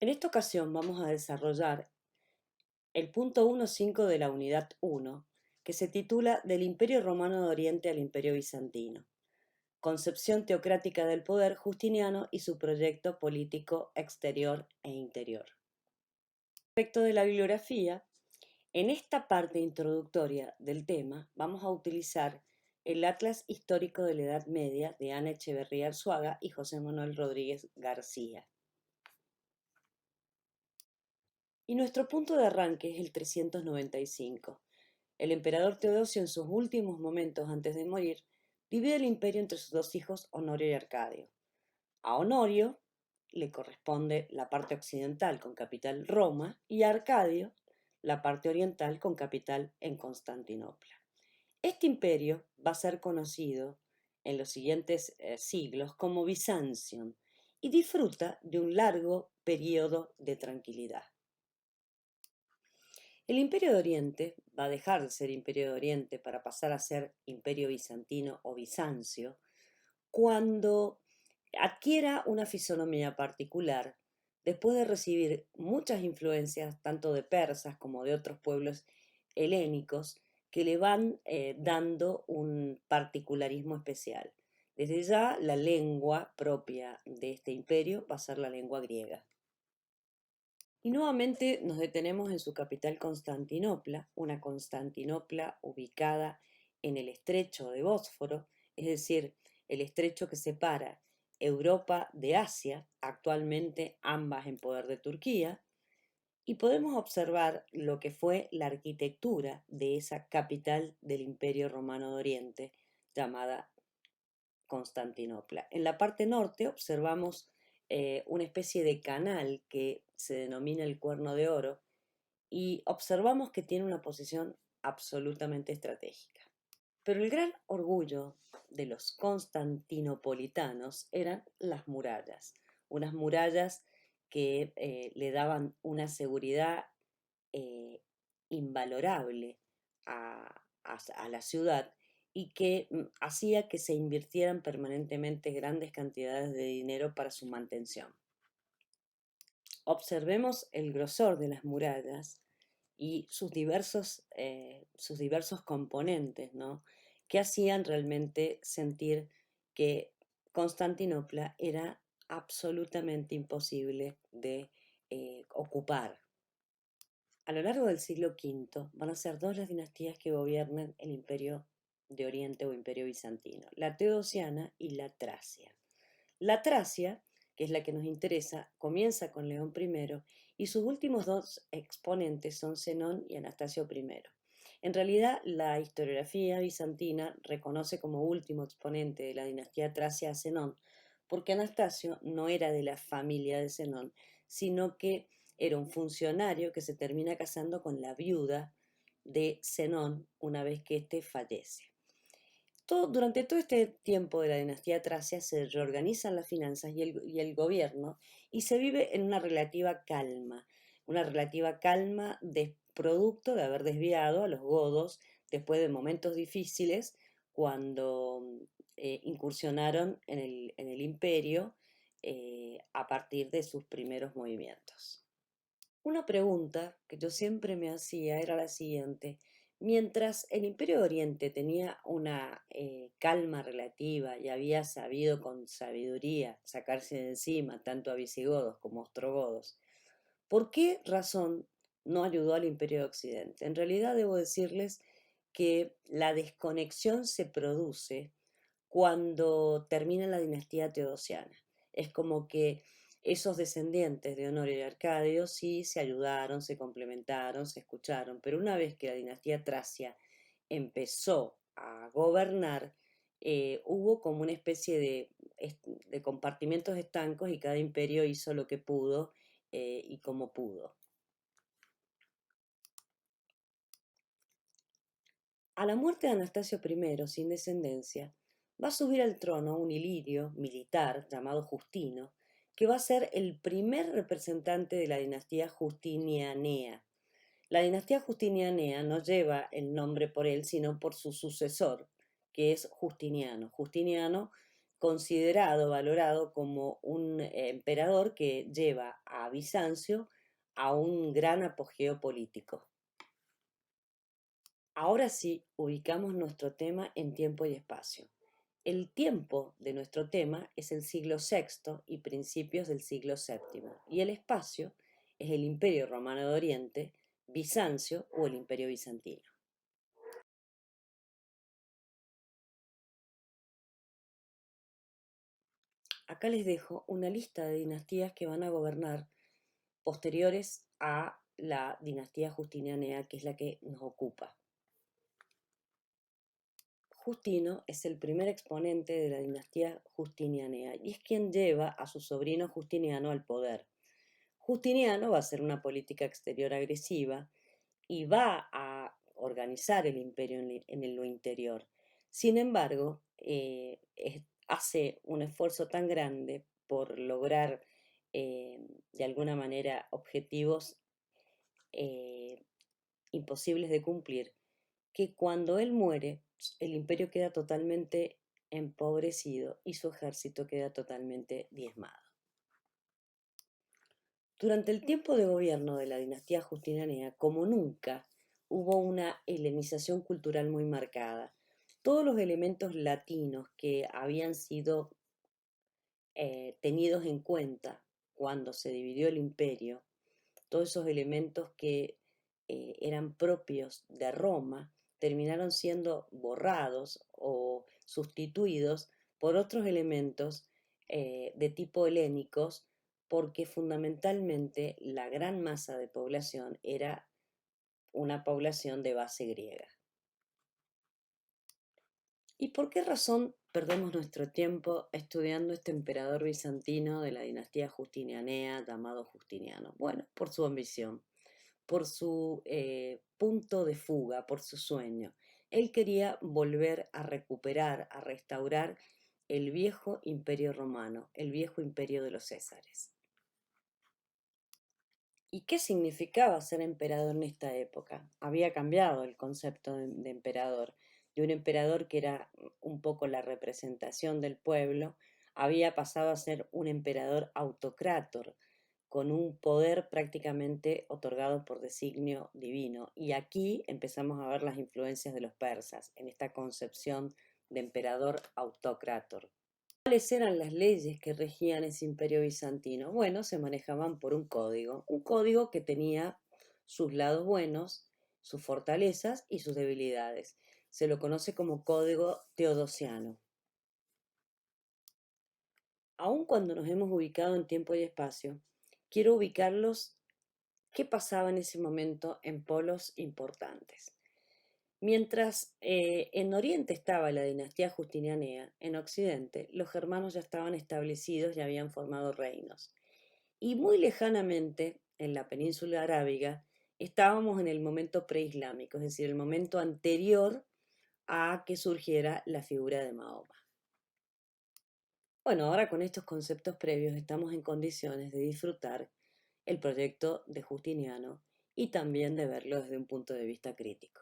En esta ocasión vamos a desarrollar el punto 1.5 de la unidad 1, que se titula Del Imperio Romano de Oriente al Imperio Bizantino, concepción teocrática del poder justiniano y su proyecto político exterior e interior. Respecto de la bibliografía, en esta parte introductoria del tema vamos a utilizar el Atlas Histórico de la Edad Media de Ana Echeverría Arzuaga y José Manuel Rodríguez García. Y nuestro punto de arranque es el 395. El emperador Teodosio, en sus últimos momentos antes de morir, divide el imperio entre sus dos hijos, Honorio y Arcadio. A Honorio le corresponde la parte occidental con capital Roma y a Arcadio la parte oriental con capital en Constantinopla. Este imperio va a ser conocido en los siguientes siglos como Bizancio y disfruta de un largo periodo de tranquilidad. El Imperio de Oriente va a dejar de ser Imperio de Oriente para pasar a ser Imperio Bizantino o Bizancio cuando adquiera una fisonomía particular después de recibir muchas influencias tanto de persas como de otros pueblos helénicos que le van dando un particularismo especial. Desde ya la lengua propia de este imperio va a ser la lengua griega. Y nuevamente nos detenemos en su capital Constantinopla, una Constantinopla ubicada en el estrecho de Bósforo, es decir, el estrecho que separa Europa de Asia, actualmente ambas en poder de Turquía, y podemos observar lo que fue la arquitectura de esa capital del Imperio Romano de Oriente, llamada Constantinopla. En la parte norte observamos una especie de canal que se denomina el Cuerno de Oro y observamos que tiene una posición absolutamente estratégica. Pero el gran orgullo de los constantinopolitanos eran las murallas, unas murallas que le daban una seguridad eh, invalorable a la ciudad y que hacía que se invirtieran permanentemente grandes cantidades de dinero para su mantención. Observemos el grosor de las murallas y sus diversos componentes, ¿no? Que hacían realmente sentir que Constantinopla era absolutamente imposible de ocupar. A lo largo del siglo V van a ser dos las dinastías que gobiernan el Imperio de Oriente o Imperio Bizantino, la Teodosiana y la Tracia. La Tracia, que es la que nos interesa, comienza con León I y sus últimos dos exponentes son Zenón y Anastasio I. En realidad, la historiografía bizantina reconoce como último exponente de la dinastía Tracia a Zenón, porque Anastasio no era de la familia de Zenón, sino que era un funcionario que se termina casando con la viuda de Zenón una vez que éste fallece. Durante todo este tiempo de la dinastía Tracia se reorganizan las finanzas y el gobierno y se vive en una relativa calma de producto de haber desviado a los godos después de momentos difíciles cuando incursionaron en el imperio a partir de sus primeros movimientos. Una pregunta que yo siempre me hacía era la siguiente. Mientras el Imperio de Oriente tenía una calma relativa y había sabido con sabiduría sacarse de encima tanto a visigodos como a ostrogodos, ¿por qué razón no ayudó al Imperio de Occidente? En realidad debo decirles que la desconexión se produce cuando termina la dinastía teodosiana. Es como que esos descendientes de Honorio y Arcadio sí se ayudaron, se complementaron, se escucharon, pero una vez que la dinastía Tracia empezó a gobernar, hubo como una especie de compartimentos estancos y cada imperio hizo lo que pudo y como pudo. A la muerte de Anastasio I, sin descendencia, va a subir al trono un ilirio militar llamado Justino, que va a ser el primer representante de la dinastía Justinianea. La dinastía Justinianea no lleva el nombre por él, sino por su sucesor, que es Justiniano. Justiniano considerado, valorado como un emperador que lleva a Bizancio a un gran apogeo político. Ahora sí, ubicamos nuestro tema en tiempo y espacio. El tiempo de nuestro tema es el siglo VI y principios del siglo VII, y el espacio es el Imperio Romano de Oriente, Bizancio o el Imperio Bizantino. Acá les dejo una lista de dinastías que van a gobernar posteriores a la dinastía justinianea, que es la que nos ocupa. Justino es el primer exponente de la dinastía justinianea y es quien lleva a su sobrino Justiniano al poder. Justiniano va a hacer una política exterior agresiva y va a organizar el imperio en lo interior. Sin embargo, hace un esfuerzo tan grande por lograr de alguna manera objetivos eh, imposibles de cumplir, que cuando él muere, el imperio queda totalmente empobrecido y su ejército queda totalmente diezmado. Durante el tiempo de gobierno de la dinastía justinianea, como nunca, hubo una helenización cultural muy marcada. Todos los elementos latinos que habían sido tenidos en cuenta cuando se dividió el imperio, todos esos elementos que eran propios de Roma, terminaron siendo borrados o sustituidos por otros elementos de tipo helénicos, porque fundamentalmente la gran masa de población era una población de base griega. ¿Y por qué razón perdemos nuestro tiempo estudiando este emperador bizantino de la dinastía justinianea llamado Justiniano? Bueno, por su ambición, por su punto de fuga, por su sueño. Él quería volver a recuperar, a restaurar el viejo imperio romano, el viejo imperio de los Césares. ¿Y qué significaba ser emperador en esta época? Había cambiado el concepto de emperador, de un emperador que era un poco la representación del pueblo, había pasado a ser un emperador autocrátor, con un poder prácticamente otorgado por designio divino. Y aquí empezamos a ver las influencias de los persas en esta concepción de emperador autócrator. ¿Cuáles eran las leyes que regían ese imperio bizantino? Bueno, se manejaban por un código que tenía sus lados buenos, sus fortalezas y sus debilidades. Se lo conoce como Código Teodosiano. Aun cuando nos hemos ubicado en tiempo y espacio, quiero ubicarlos qué pasaba en ese momento en polos importantes. Mientras en Oriente estaba la dinastía justinianea, en Occidente los germanos ya estaban establecidos y habían formado reinos. Y muy lejanamente, en la península arábiga, estábamos en el momento preislámico, es decir, el momento anterior a que surgiera la figura de Mahoma. Bueno, ahora con estos conceptos previos estamos en condiciones de disfrutar el proyecto de Justiniano y también de verlo desde un punto de vista crítico.